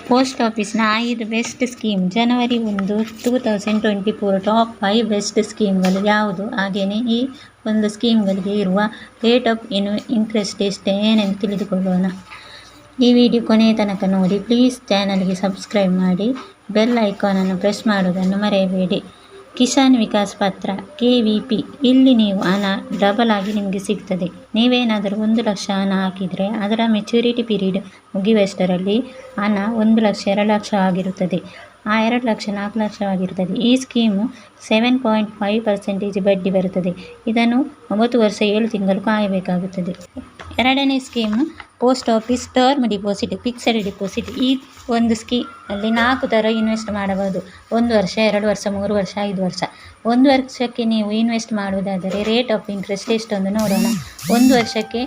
Post ಆಫೀಸ್ನ 5 best scheme ಜನವರಿ 1, 2024 top 5 best ಸ್ಕೀಮ್ಗಳು ಯಾವುದು, ಹಾಗೆಯೇ ಈ ಒಂದು ಸ್ಕೀಮ್ಗಳಿಗೆ ಇರುವ ರೇಟ್ ಆಫ್ ಇಂಟ್ರೆಸ್ಟ್ ಎಷ್ಟು ಏನೆಂದು ತಿಳಿದುಕೊಳ್ಳೋಣ. ಈ ವಿಡಿಯೋ ಕೊನೆಯ ತನಕ ನೋಡಿ. ಪ್ಲೀಸ್ ಚಾನಲ್ಗೆ ಸಬ್ಸ್ಕ್ರೈಬ್ ಮಾಡಿ, ಬೆಲ್ ಐಕಾನನ್ನು ಪ್ರೆಸ್ ಮಾಡುವುದನ್ನು ಮರೆಯಬೇಡಿ. ಕಿಸಾನ್ ವಿಕಾಸ್ ಪತ್ರ KVP, ಇಲ್ಲಿ ನೀವು ಹಣ ಡಬಲ್ ಆಗಿ ನಿಮಗೆ ಸಿಗ್ತದೆ. ನೀವೇನಾದರೂ 1 ಲಕ್ಷ ಹಣ ಹಾಕಿದರೆ ಅದರ ಮೆಚುರಿಟಿ ಪೀರಿಯಡ್ ಮುಗಿಯುವಷ್ಟರಲ್ಲಿ ಹಣ 1 ಲಕ್ಷ 2 ಲಕ್ಷ ಆಗಿರುತ್ತದೆ. ಆ 2 ಲಕ್ಷ 4 ಲಕ್ಷವಾಗಿರುತ್ತದೆ. ಈ ಸ್ಕೀಮು 7.5% ಬಡ್ಡಿ ಬರುತ್ತದೆ. ಇದನ್ನು 9 ವರ್ಷ 7 ತಿಂಗಳು ಕಾಯಬೇಕಾಗುತ್ತದೆ. ಎರಡನೇ scheme post office term deposit, fixed deposit. ಈ ಒಂದು ಸ್ಕೀಮಲ್ಲಿ 4 ಥರ ಇನ್ವೆಸ್ಟ್ ಮಾಡಬಹುದು. 1 ವರ್ಷ, 2 ವರ್ಷ, 3 ವರ್ಷ, 5 ವರ್ಷ. 1 ವರ್ಷಕ್ಕೆ ನೀವು ಇನ್ವೆಸ್ಟ್ ಮಾಡುವುದಾದರೆ ರೇಟ್ ಆಫ್ ಇಂಟ್ರೆಸ್ಟ್ ಎಷ್ಟೊಂದು ನೋಡೋಣ. 1 ವರ್ಷಕ್ಕೆ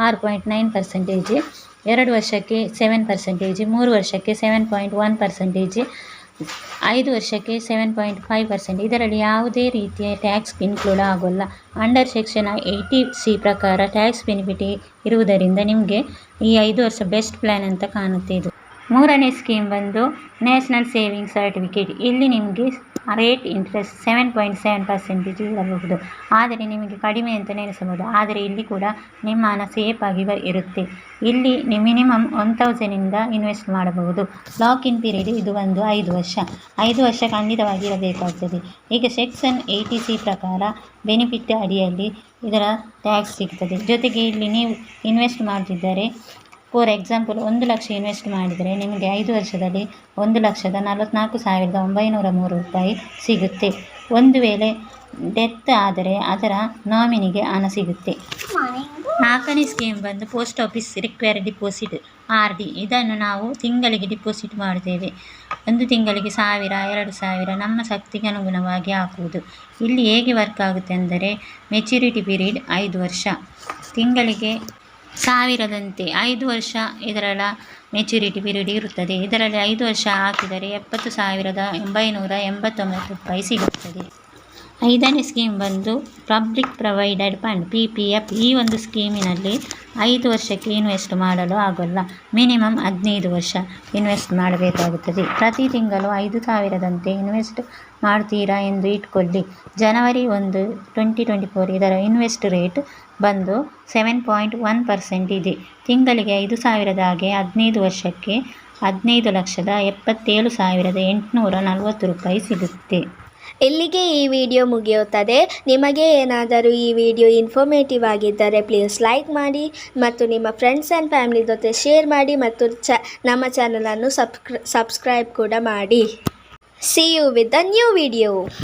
6.9%, 2 ವರ್ಷಕ್ಕೆ 7%, 3 ವರ್ಷಕ್ಕೆ 7.1%, 5 ವರ್ಷಕ್ಕೆ 7.5%. ಇದರಲ್ಲಿ ಯಾವುದೇ ರೀತಿಯ ಟ್ಯಾಕ್ಸ್ ಇನ್ಕ್ಲೂಡ್ ಆಗೋಲ್ಲ. ಅಂಡರ್ ಸೆಕ್ಷನ್ 80C ಪ್ರಕಾರ ಟ್ಯಾಕ್ಸ್ ಬೆನಿಫಿಟ್ ಇರುವುದರಿಂದ ನಿಮಗೆ ಈ 5 ವರ್ಷ ಬೆಸ್ಟ್ ಪ್ಲ್ಯಾನ್ ಅಂತ ಕಾಣುತ್ತೆ. ಇದು ಮೂರನೇ ಸ್ಕೀಮ್ ಬಂದು ನ್ಯಾಷನಲ್ ಸೇವಿಂಗ್ ಸರ್ಟಿಫಿಕೇಟ್. ಇಲ್ಲಿ ನಿಮಗೆ ರೇಟ್ ಇಂಟ್ರೆಸ್ಟ್ 7.7% ಇರಬಹುದು, ಆದರೆ ನಿಮಗೆ ಕಡಿಮೆ ಅಂತ ನೆನೆಸಬಹುದು. ಆದರೆ ಇಲ್ಲಿ ಕೂಡ ನಿಮ್ಮ ಹಣ ಸೇಫ್ ಆಗಿ ಇರುತ್ತೆ. ಇಲ್ಲಿ ಮಿನಿಮಮ್ 1000 ಇಂದ ಇನ್ವೆಸ್ಟ್ ಮಾಡಬಹುದು. ಲಾಕ್ ಇನ್ ಪೀರಿಯಡ್ ಇದು ಒಂದು 5 ವರ್ಷ. 5 ವರ್ಷ ಖಂಡಿತವಾಗಿ ಇರಬೇಕಾಗ್ತದೆ. ಈಗ ಸೆಕ್ಷನ್ 80C ಪ್ರಕಾರ ಬೆನಿಫಿಟ್ ಅಡಿಯಲ್ಲಿ ಇದರ ಟ್ಯಾಕ್ಸ್ ಸಿಗ್ತದೆ. ಜೊತೆಗೆ ಇಲ್ಲಿ ನೀವು ಇನ್ವೆಸ್ಟ್ ಮಾಡ್ತಿದ್ದರೆ, ಫಾರ್ ಎಕ್ಸಾಂಪಲ್ 1 ಲಕ್ಷ ಇನ್ವೆಸ್ಟ್ ಮಾಡಿದರೆ ನಿಮಗೆ 5 ವರ್ಷದಲ್ಲಿ 1,44,903 ರೂಪಾಯಿ ಸಿಗುತ್ತೆ. ಒಂದು ವೇಳೆ ಡೆತ್ ಆದರೆ ಅದರ ನಾಮಿನಿಗೆ ಹಣ ಸಿಗುತ್ತೆ. ನಾಲ್ಕನೇ ಸ್ಕೀಮ್ ಬಂದು post office required deposit RD. ಇದನ್ನು ನಾವು ತಿಂಗಳಿಗೆ ಡಿಪಾಸಿಟ್ ಮಾಡುತ್ತೇವೆ. 1 ತಿಂಗಳಿಗೆ 1000, 2000 ನಮ್ಮ ಶಕ್ತಿಗೆ ಅನುಗುಣವಾಗಿ ಹಾಕುವುದು. ಇಲ್ಲಿ ಹೇಗೆ ವರ್ಕ್ ಆಗುತ್ತೆ ಅಂದರೆ ಮೆಚುರಿಟಿ ಪೀರಿಯಡ್ 5 ವರ್ಷ, ತಿಂಗಳಿಗೆ 1000ದಂತೆ 5 ವರ್ಷ ಇದರ ಮೆಚುರಿಟಿ ಪೀರಿಯಡ್ ಇರುತ್ತದೆ. ಇದರಲ್ಲಿ 5 ವರ್ಷ ಹಾಕಿದರೆ 70,989 ರೂಪಾಯಿ ಸಿಗುತ್ತದೆ. 5ನೇ ಸ್ಕೀಮ್ ಬಂದು ಪಬ್ಲಿಕ್ ಪ್ರೊವೈಡೆಡ್ ಫಂಡ್ PPF. ಈ ಒಂದು ಸ್ಕೀಮಿನಲ್ಲಿ 5 ವರ್ಷಕ್ಕೆ ಇನ್ವೆಸ್ಟ್ ಮಾಡಲು ಆಗೋಲ್ಲ. ಮಿನಿಮಮ್ 15 ವರ್ಷ ಇನ್ವೆಸ್ಟ್ ಮಾಡಬೇಕಾಗುತ್ತದೆ. ಪ್ರತಿ ತಿಂಗಳು 5,000ದಂತೆ ಇನ್ವೆಸ್ಟ್ ಮಾಡ್ತೀರಾ ಎಂದು ಇಟ್ಕೊಳ್ಳಿ. ಜನವರಿ 1, 2024 ಇದರ ಇನ್ವೆಸ್ಟ್ ರೇಟ್ ಬಂದು 7.1% ಇದೆ. ತಿಂಗಳಿಗೆ 5,000 ಹಾಗೆ 15 ವರ್ಷಕ್ಕೆ 15,77,840 ರೂಪಾಯಿ ಸಿಗುತ್ತೆ. ಇಲ್ಲಿಗೆ ಈ ವಿಡಿಯೋ ಮುಗಿಯುತ್ತದೆ. ನಿಮಗೆ ಏನಾದರೂ ಈ ವಿಡಿಯೋ ಇನ್ಫಾರ್ಮೇಟಿವ್ ಆಗಿದ್ದರೆ ಪ್ಲೀಸ್ ಲೈಕ್ ಮಾಡಿ ಮತ್ತು ನಿಮ್ಮ ಫ್ರೆಂಡ್ಸ್ ಆ್ಯಂಡ್ ಫ್ಯಾಮಿಲಿ ಜೊತೆ ಶೇರ್ ಮಾಡಿ ಮತ್ತು ನಮ್ಮ ಚಾನಲನ್ನು ಸಬ್ಸ್ಕ್ರೈಬ್ ಕೂಡ ಮಾಡಿ. See you with the new video.